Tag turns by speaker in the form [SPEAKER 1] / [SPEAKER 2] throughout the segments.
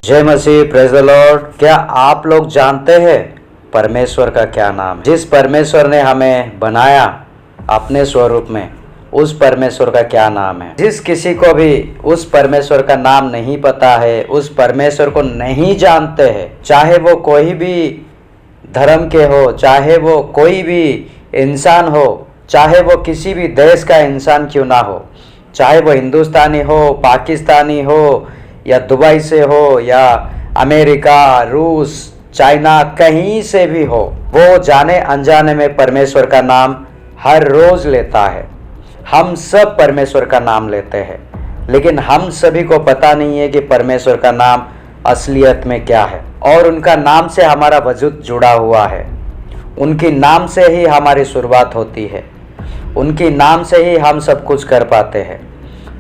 [SPEAKER 1] जय मसीह, praise the Lord. क्या आप लोग जानते हैं परमेश्वर का क्या नाम है? जिस परमेश्वर ने हमें बनाया अपने स्वरूप में, उस परमेश्वर का क्या नाम है? जिस किसी को भी उस परमेश्वर का नाम नहीं पता है, उस परमेश्वर को नहीं जानते हैं, चाहे वो कोई भी धर्म के हो, चाहे वो कोई भी इंसान हो, चाहे वो किसी भी देश का इंसान क्यों ना हो, चाहे वो हिंदुस्तानी हो, पाकिस्तानी हो, या दुबई से हो, या अमेरिका, रूस, चाइना, कहीं से भी हो, वो जाने अनजाने में परमेश्वर का नाम हर रोज लेता है। हम सब परमेश्वर का नाम लेते हैं, लेकिन हम सभी को पता नहीं है कि परमेश्वर का नाम असलियत में क्या है। और उनका नाम से हमारा वजूद जुड़ा हुआ है, उनकी नाम से ही हमारी शुरुआत होती है, उनकी नाम से ही हम सब कुछ कर पाते हैं।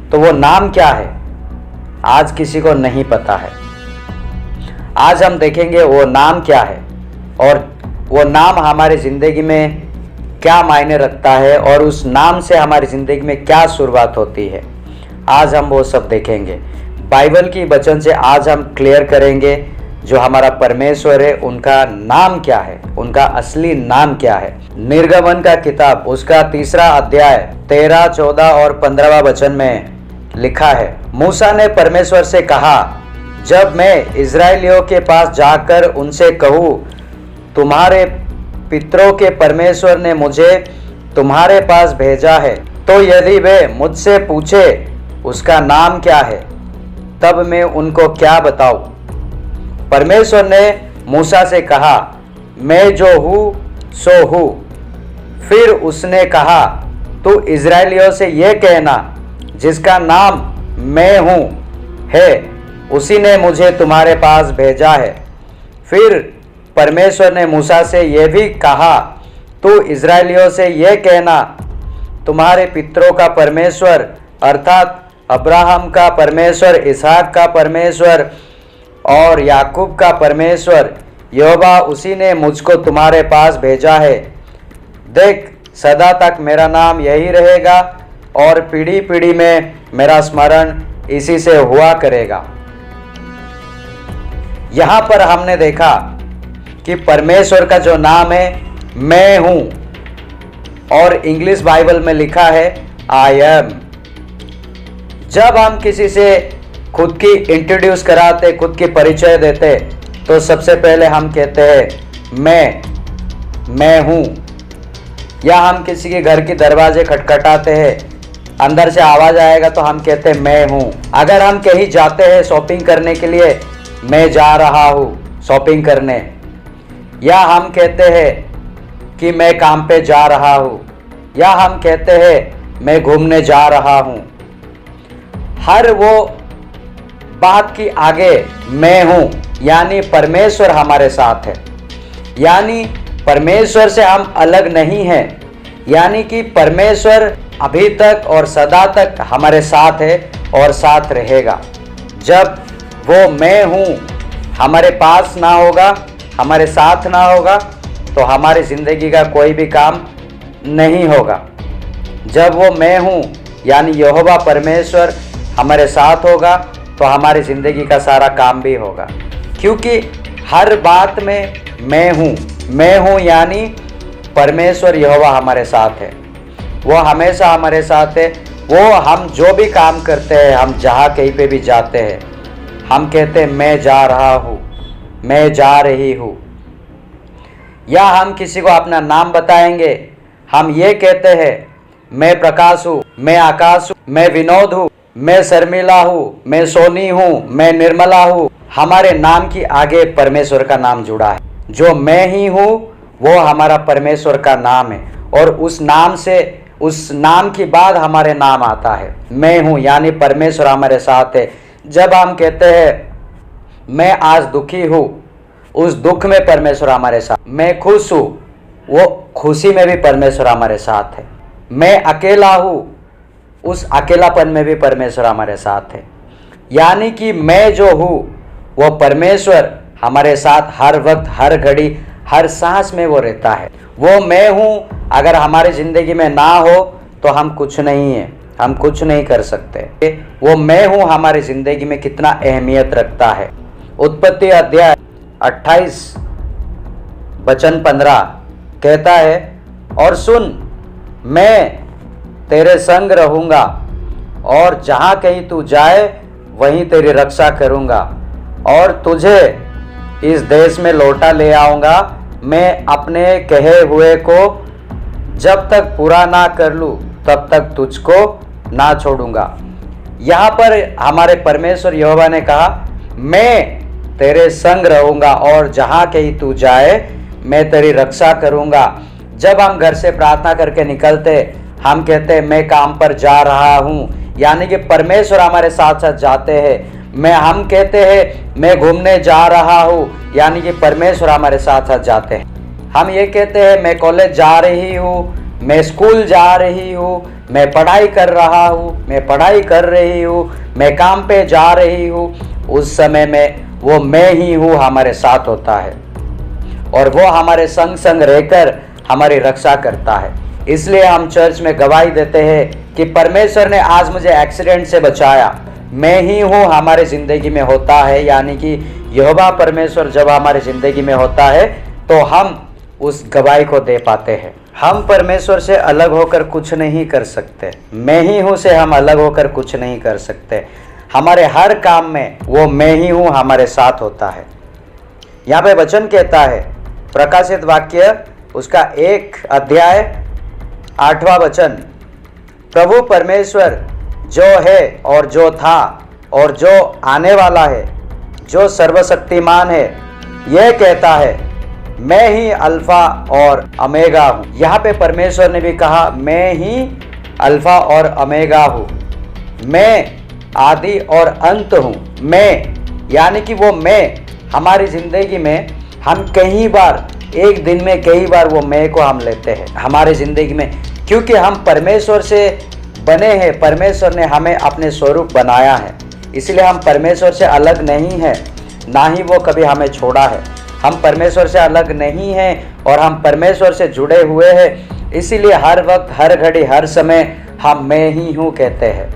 [SPEAKER 1] तो वो नाम क्या है आज किसी को नहीं पता है। आज हम देखेंगे वो नाम क्या है और वो नाम हमारी ज़िंदगी में क्या मायने रखता है और उस नाम से हमारी ज़िंदगी में क्या शुरुआत होती है। आज हम वो सब देखेंगे। बाइबल की वचन से आज हम क्लियर करेंगे जो हमारा परमेश्वर है उनका नाम क्या है, उनका असली नाम क्या है। निर्गमन का किताब उसका 3 अध्याय 13, 14 और 15 वचन में लिखा है, मूसा ने परमेश्वर से कहा, जब मैं इज़राइलियों के पास जाकर उनसे कहूँ, तुम्हारे पितरों के परमेश्वर ने मुझे तुम्हारे पास भेजा है, तो यदि वे मुझसे पूछे उसका नाम क्या है, तब मैं उनको क्या बताऊं? परमेश्वर ने मूसा से कहा, मैं जो हूँ सो हूँ। फिर उसने कहा, तू इज़राइलियों से ये कहना, जिसका नाम मैं हूँ है, उसी ने मुझे तुम्हारे पास भेजा है। फिर परमेश्वर ने मूसा से यह भी कहा, तू इज़राइलियों से यह कहना, तुम्हारे पितरों का परमेश्वर अर्थात अब्राहम का परमेश्वर, इसहाक का परमेश्वर और याकूब का परमेश्वर यहोवा, उसी ने मुझको तुम्हारे पास भेजा है। देख, सदा तक मेरा नाम यही रहेगा और पीढ़ी पीढ़ी में मेरा स्मरण इसी से हुआ करेगा। यहाँ पर हमने देखा कि परमेश्वर का जो नाम है मैं हूँ, और इंग्लिश बाइबल में लिखा है आई एम। जब हम किसी से खुद की इंट्रोड्यूस कराते, खुद की परिचय देते, तो सबसे पहले हम कहते हैं मैं हूँ। या हम किसी के घर के दरवाजे खटखटाते हैं, अंदर से आवाज़ आएगा तो हम कहते हैं मैं हूँ। अगर हम कहीं जाते हैं शॉपिंग करने के लिए, मैं जा रहा हूँ शॉपिंग करने। या हम कहते हैं कि मैं काम पे जा रहा हूँ, या हम कहते हैं मैं घूमने जा रहा हूँ। हर वो बात की आगे मैं हूँ, यानी परमेश्वर हमारे साथ है, यानी परमेश्वर से हम अलग नहीं हैं, यानी कि परमेश्वर अभी तक और सदा तक हमारे साथ है और साथ रहेगा। जब वो मैं हूँ हमारे पास ना होगा, हमारे साथ ना होगा, तो हमारी ज़िंदगी का कोई भी काम नहीं होगा। जब वो मैं हूँ यानी यहोवा परमेश्वर हमारे साथ होगा, तो हमारी ज़िंदगी का सारा काम भी होगा, क्योंकि हर बात में मैं हूँ यानी परमेश्वर यहोवा हमारे साथ है। वो हमेशा हमारे साथ है। वो हम जो भी काम करते हैं, हम जहाँ कहीं पे भी जाते हैं, हम कहते हैं मैं जा रहा हूँ, मैं जा रही हूँ। या हम किसी को अपना नाम बताएंगे, हम ये कहते हैं मैं प्रकाश हूँ, मैं आकाश हूँ, मैं विनोद हूँ, मैं शर्मिला हूँ, मैं सोनी हूँ, मैं निर्मला हूँ। हमारे नाम की आगे परमेश्वर का नाम जुड़ा है। जो मैं ही हूँ वो हमारा परमेश्वर का नाम है, और उस नाम से, उस नाम के बाद हमारे नाम आता है मैं हूँ, यानी परमेश्वर हमारे साथ है। जब हम कहते हैं मैं आज दुखी हूँ, उस दुख में परमेश्वर हमारे साथ। मैं खुश हूँ, वो खुशी में भी परमेश्वर हमारे साथ है। मैं अकेला हूँ, उस अकेलापन में भी परमेश्वर हमारे साथ है। यानी कि मैं जो हूँ वो परमेश्वर हमारे साथ हर वक्त, हर घड़ी, हर सांस में वो रहता है। वो मैं हूँ अगर हमारी ज़िंदगी में ना हो तो हम कुछ नहीं हैं, हम कुछ नहीं कर सकते। वो मैं हूँ हमारी ज़िंदगी में कितना अहमियत रखता है। उत्पत्ति अध्याय 28 वचन 15 कहता है, और सुन, मैं तेरे संग रहूँगा और जहाँ कहीं तू जाए वहीं तेरी रक्षा करूँगा और तुझे इस देश में लौटा ले आऊँगा। मैं अपने कहे हुए को जब तक पूरा ना कर लूँ तब तक तुझको ना छोड़ूंगा। यहाँ पर हमारे परमेश्वर यहोवा ने कहा, मैं तेरे संग रहूँगा और जहाँ कहीं तू जाए मैं तेरी रक्षा करूँगा। जब हम घर से प्रार्थना करके निकलते, हम कहते हैं मैं काम पर जा रहा हूँ, यानी कि परमेश्वर हमारे साथ साथ जाते हैं। हम कहते हैं मैं घूमने जा रहा हूँ, यानी कि परमेश्वर हमारे साथ साथ जाते हैं। हम ये कहते हैं मैं कॉलेज जा रही हूँ, मैं स्कूल जा रही हूँ, मैं पढ़ाई कर रहा हूँ, मैं पढ़ाई कर रही हूँ, मैं काम पे जा रही हूँ। उस समय में वो मैं ही हूँ हमारे साथ होता है और वो हमारे संग संग रहकर हमारी रक्षा करता है। इसलिए हम चर्च में गवाही देते हैं कि परमेश्वर ने आज मुझे एक्सीडेंट से बचाया। मैं ही हूँ हमारे ज़िंदगी में होता है, यानी कि यहोवा परमेश्वर जब हमारी ज़िंदगी में होता है तो हम उस गवाही को दे पाते हैं। हम परमेश्वर से अलग होकर कुछ नहीं कर सकते। मैं ही हूँ से हम अलग होकर कुछ नहीं कर सकते। हमारे हर काम में वो मैं ही हूँ हमारे साथ होता है। यहाँ पे वचन कहता है, प्रकाशित वाक्य उसका 1 अध्याय 8वां वचन, प्रभु परमेश्वर जो है और जो था और जो आने वाला है, जो सर्वशक्तिमान है, यह कहता है, मैं ही अल्फा और ओमेगा हूँ। यहाँ पे परमेश्वर ने भी कहा, मैं ही अल्फा और ओमेगा हूँ, मैं आदि और अंत हूँ। मैं यानी कि वो मैं हमारी ज़िंदगी में हम कई बार, एक दिन में कई बार वो मैं को हम लेते हैं हमारे ज़िंदगी में, क्योंकि हम परमेश्वर से बने हैं। परमेश्वर ने हमें अपने स्वरूप बनाया है, इसलिए हम परमेश्वर से अलग नहीं हैं, ना ही वो कभी हमें छोड़ा है। हम परमेश्वर से अलग नहीं हैं और हम परमेश्वर से जुड़े हुए हैं। इसीलिए हर वक्त, हर घड़ी, हर समय हम मैं ही हूँ कहते हैं।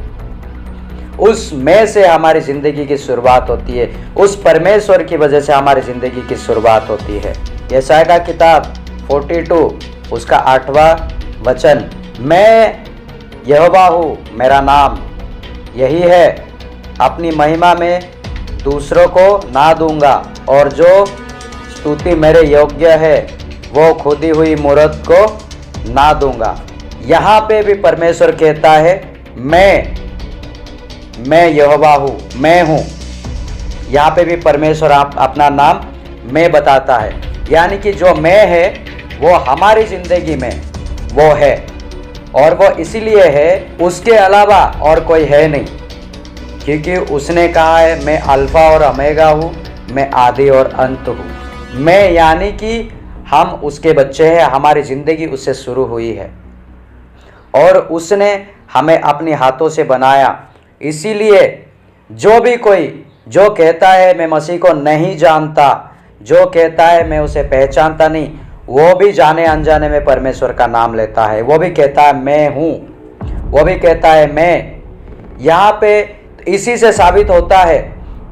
[SPEAKER 1] उस मैं से हमारी ज़िंदगी की शुरुआत होती है, उस परमेश्वर की वजह से हमारी ज़िंदगी की शुरुआत होती है। यशायाह का किताब 42 उसका 8वां वचन, मैं यहोवा हूँ, मेरा नाम यही है, अपनी महिमा में दूसरों को ना दूंगा और जो स्तुति मेरे योग्य है वो खुदी हुई मूरत को ना दूंगा। यहाँ पे भी परमेश्वर कहता है, मैं यहोवा हूँ, मैं हूँ। यहाँ पे भी परमेश्वर अपना नाम मैं बताता है, यानी कि जो मैं है वो हमारी ज़िंदगी में वो है और वो इसीलिए है, उसके अलावा और कोई है नहीं, क्योंकि उसने कहा है मैं अल्फा और ओमेगा हूँ, मैं आदि और अंत हूँ। मैं यानी कि हम उसके बच्चे हैं, हमारी ज़िंदगी उससे शुरू हुई है और उसने हमें अपने हाथों से बनाया। इसीलिए जो भी कोई जो कहता है मैं मसीह को नहीं जानता, जो कहता है मैं उसे पहचानता नहीं, वो भी जाने अनजाने में परमेश्वर का नाम लेता है। वो भी कहता है मैं हूँ, वो भी कहता है मैं। यहाँ पे इसी से साबित होता है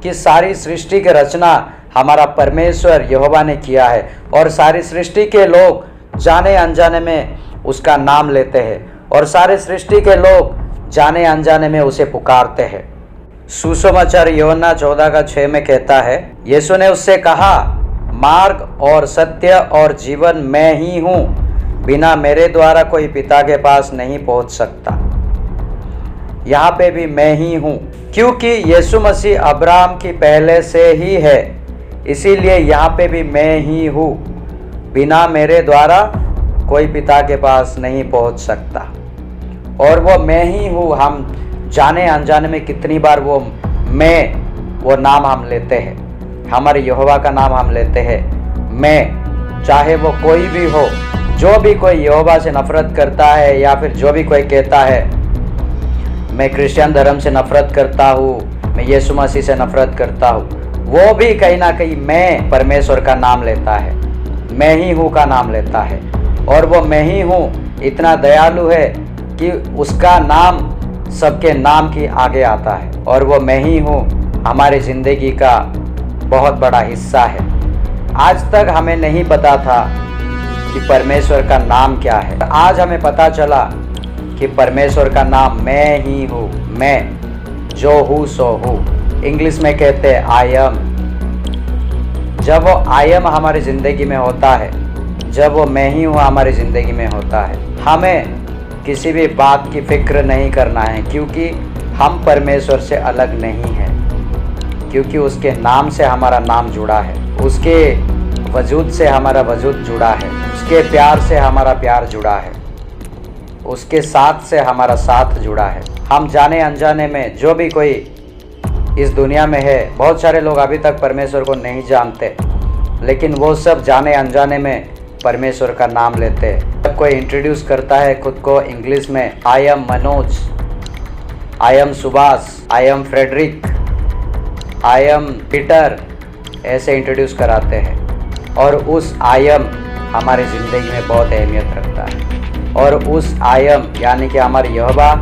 [SPEAKER 1] कि सारी सृष्टि की रचना हमारा परमेश्वर यहोवा ने किया है और सारी सृष्टि के लोग जाने अनजाने में उसका नाम लेते हैं और सारे सृष्टि के लोग जाने अनजाने में उसे पुकारते हैं। सुसमाचार यूहन्ना 14:6 में कहता है, यीशु ने उससे कहा, मार्ग और सत्य और जीवन मैं ही हूँ, बिना मेरे द्वारा कोई पिता के पास नहीं पहुँच सकता। यहाँ पे भी मैं ही हूँ, क्योंकि यीशु मसीह अब्राहम की पहले से ही है, इसीलिए यहाँ पे भी मैं ही हूँ, बिना मेरे द्वारा कोई पिता के पास नहीं पहुँच सकता। और वो मैं ही हूँ, हम जाने अनजाने में कितनी बार वो नाम हम लेते हैं, हमारे यहोवा का नाम हम लेते हैं। मैं, चाहे वो कोई भी हो, जो भी कोई यहोवा से नफरत करता है या फिर जो भी कोई कहता है मैं क्रिश्चियन धर्म से नफरत करता हूँ, मैं यीशु मसीह से नफरत करता हूँ, वो भी कहीं ना कहीं मैं परमेश्वर का नाम लेता है, मैं ही हूँ का नाम लेता है। और वो मैं ही हूँ इतना दयालु है कि उसका नाम सबके नाम के आगे आता है। और वो मैं ही हूँ हमारी ज़िंदगी का बहुत बड़ा हिस्सा है। आज तक हमें नहीं पता था कि परमेश्वर का नाम क्या है। आज हमें पता चला कि परमेश्वर का नाम मैं ही हूँ, मैं जो हूँ सो हूँ। इंग्लिश में कहते हैं आई एम। जब वो आई एम हमारी ज़िंदगी में होता है, जब वो मैं ही हूँ हमारी ज़िंदगी में होता है, हमें किसी भी बात की फिक्र नहीं करना है, क्योंकि हम परमेश्वर से अलग नहीं हैं, क्योंकि उसके नाम से हमारा नाम जुड़ा है, उसके वजूद से हमारा वजूद जुड़ा है, उसके प्यार से हमारा प्यार जुड़ा है, उसके साथ से हमारा साथ जुड़ा है। हम जाने अनजाने में जो भी कोई इस दुनिया में है, बहुत सारे लोग अभी तक परमेश्वर को नहीं जानते, लेकिन वो सब जाने अनजाने में परमेश्वर का नाम लेते हैं। जब कोई इंट्रोड्यूस करता है खुद को इंग्लिश में, I am Manoj, I am Subhash, I am Frederick, I am Peter, ऐसे इंट्रोड्यूस कराते हैं। और उस आई एम हमारी ज़िंदगी में बहुत अहमियत रखता है। और उस आई एम यानी कि हमारे यहोवा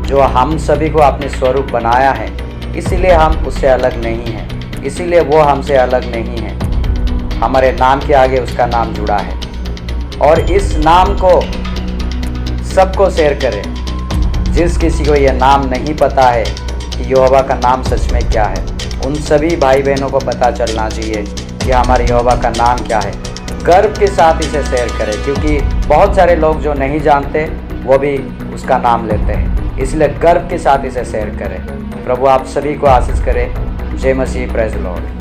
[SPEAKER 1] जो हम सभी को अपने स्वरूप बनाया है, इसीलिए हम उससे अलग नहीं हैं, इसीलिए वो हमसे अलग नहीं है। हमारे नाम के आगे उसका नाम जुड़ा है। और इस नाम को सबको शेयर करें। जिस किसी को यह नाम नहीं पता है कि यहोवा का नाम सच में क्या है, उन सभी भाई बहनों को पता चलना चाहिए कि हमारे यहोवा का नाम क्या है। गर्व के साथ इसे शेयर करें, क्योंकि बहुत सारे लोग जो नहीं जानते वो भी उसका नाम लेते हैं, इसलिए गर्व के साथ इसे शेयर करें। प्रभु आप सभी को आशीष करे। जय मसीह, प्रेज़ द लॉर्ड।